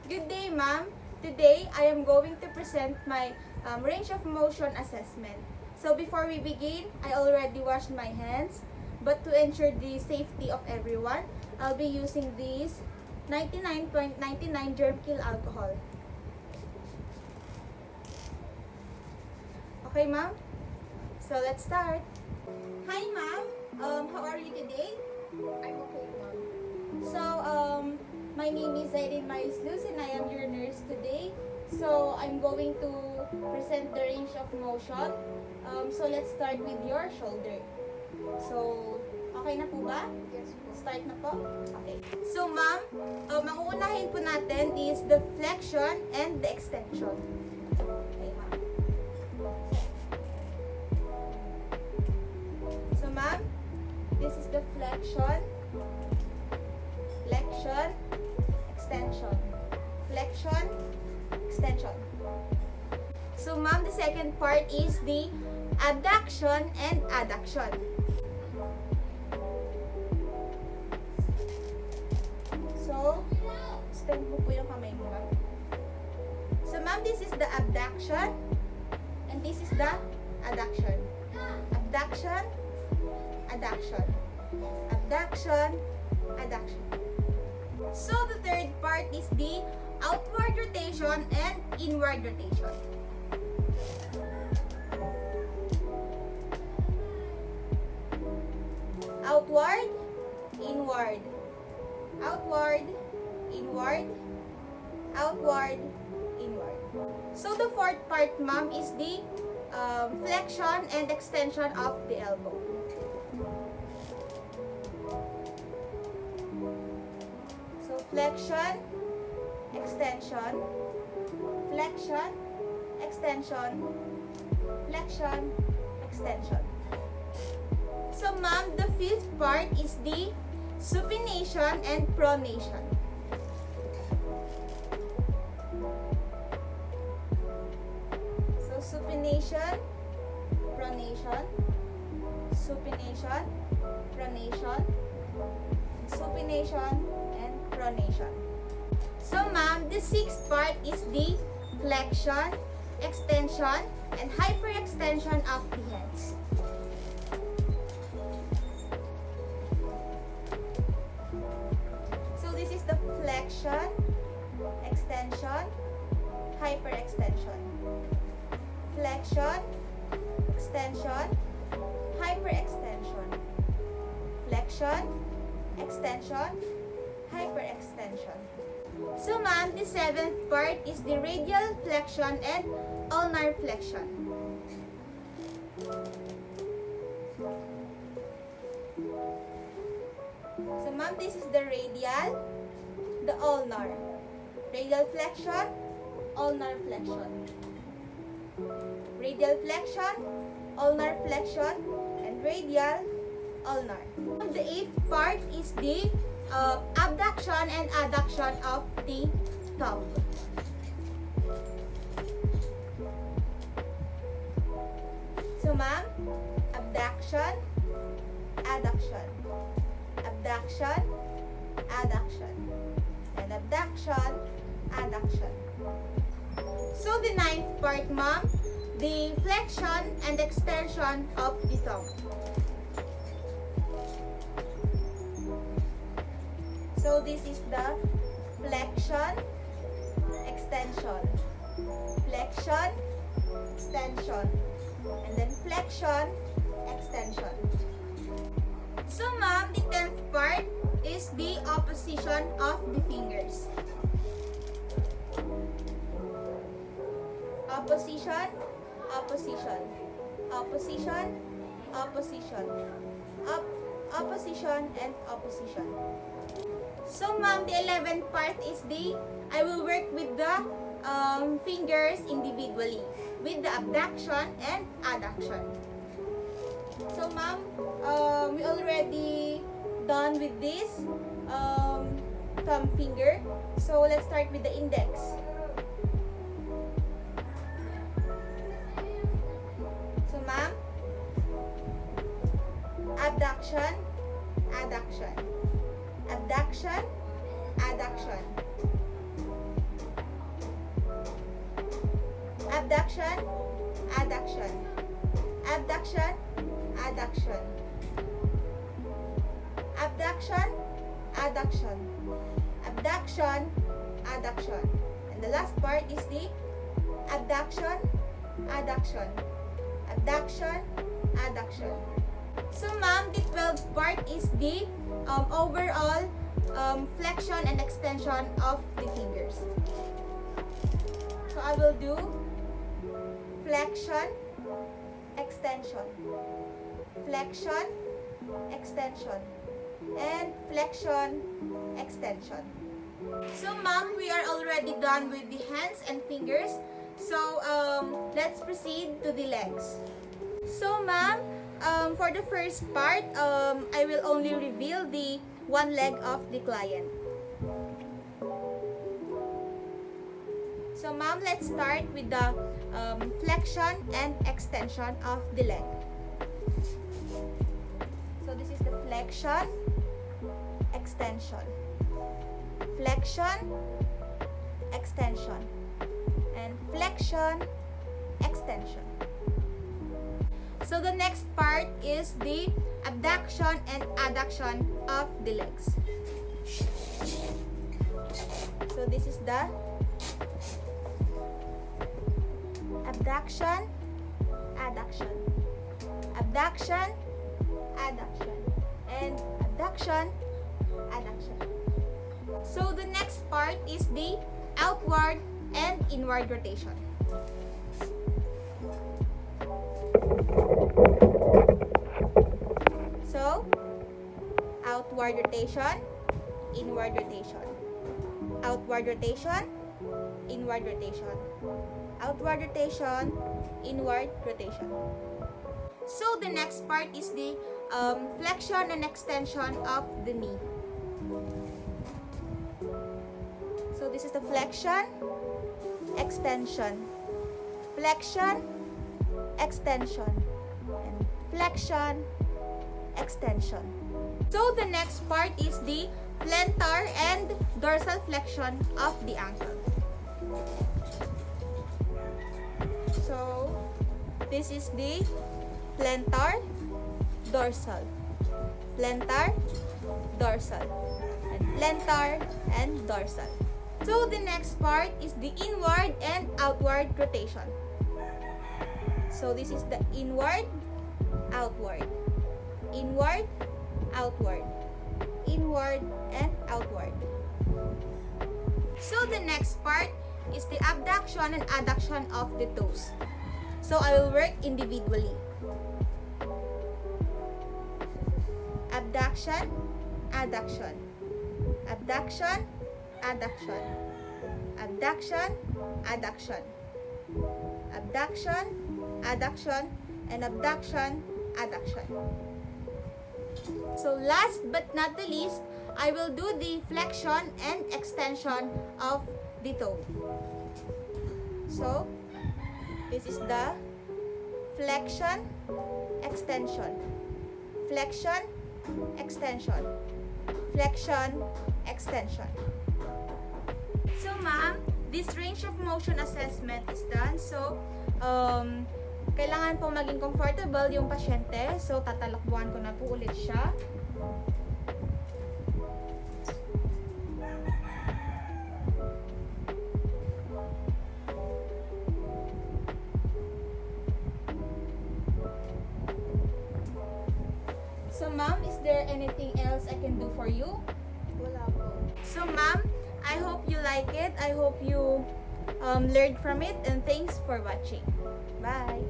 Good day, ma'am. Today, I am going to present my range of motion assessment. So before we begin, I already washed my hands, but to ensure the safety of everyone, I'll be using this 99.99 germ kill alcohol. Okay, ma'am? So let's start. Hi, ma'am. How are you today? I'm okay, ma'am. So, my name is Zaidin Maris Luz and I am your nurse today. So, I'm going to present the range of motion. So, let's start with your shoulder. So, okay na po ba? Yes po. Start na po? Okay. So, ma'am, ang uunahin po natin is the flexion and the extension. Okay, ma'am. So, ma'am, this is the flexion, extension, flexion, extension. So, ma'am, the second part is the abduction and adduction. So, stand mo po yung kamay mo, ma'am. So, ma'am, this is the abduction and this is the adduction. Abduction, adduction. Abduction, adduction. So, the third part is the outward rotation and inward rotation. Outward, inward. Outward, inward. Outward, inward. So, the fourth part, ma'am, is the flexion and extension of the elbow. So, flexion, extension, flexion, extension, flexion, extension. So, ma'am, the fifth part is the supination and pronation. So, supination, pronation, supination, pronation, supination, and pronation. So, ma'am, the sixth part is the flexion, extension, and hyperextension of the hands. So, this is the flexion, extension, hyperextension. Flexion, extension, hyperextension. Flexion, extension, hyperextension. So, ma'am, the seventh part is the radial flexion and ulnar flexion. So, ma'am, this is the radial, the ulnar. Radial flexion, ulnar flexion. Radial flexion, ulnar flexion, and radial, ulnar. The eighth part is the abduction and adduction of the thumb. So, ma'am, abduction, adduction, abduction, adduction, and abduction, adduction. So, the ninth part, ma'am, the flexion and extension of the thumb. So, this is the flexion, extension, flexion, extension, and then flexion, extension. So, ma'am, the 10th part is the opposition of the fingers. Opposition, opposition, opposition, opposition, opposition, and opposition. So, ma'am, the 11th part is I will work with the fingers individually with the abduction and adduction. So, ma'am, we already done with this thumb finger. So, let's start with the index. So, ma'am, abduction, adduction, abduction, adduction, Abduction, adduction. Abduction, adduction. Abduction, adduction. Abduction, adduction. And the last part is the abduction, adduction. Abduction, adduction. So ma'am, the 12th part is the overall flexion and extension of the fingers. So I will do flexion, extension, flexion, extension, and flexion, extension. So ma'am, we are already done with the hands and fingers. So let's proceed to the legs. So ma'am, for the first part, I will only reveal the one leg of the client. So ma'am, let's start with the flexion and extension of the leg. So this is the flexion, extension, flexion, extension, and flexion, extension. So the next part is the abduction and adduction of the legs. So this is the abduction, adduction, abduction, adduction, and abduction, adduction. So the next part is the outward and inward rotation. So, outward rotation, inward rotation. Outward rotation, inward rotation. Outward rotation, inward rotation. So the next part is the flexion and extension of the knee. So this is the flexion, extension, flexion, extension, and flexion, extension. So the next part is the plantar and dorsal flexion of the ankle. So this is the plantar, dorsal, plantar, dorsal, and plantar and dorsal. So the next part is the inward and outward rotation. So this is the inward, outward, inward, outward, inward, and outward. So the next part is the abduction and adduction of the toes. So I will work individually. Abduction, adduction, abduction, adduction, abduction, adduction, abduction, adduction, and abduction, adduction. So last but not the least, I will do the flexion and extension of the toe. So this is the flexion, extension, flexion, extension, flexion, extension. So ma'am, this range of motion assessment is done. So kailangan po maging comfortable yung pasyente. So tatalakbuhan ko na po ulit siya. So ma'am, is there anything else I can do for you? Wala po. So ma'am, I hope you like it. I hope you learned from it, and thanks for watching. Bye!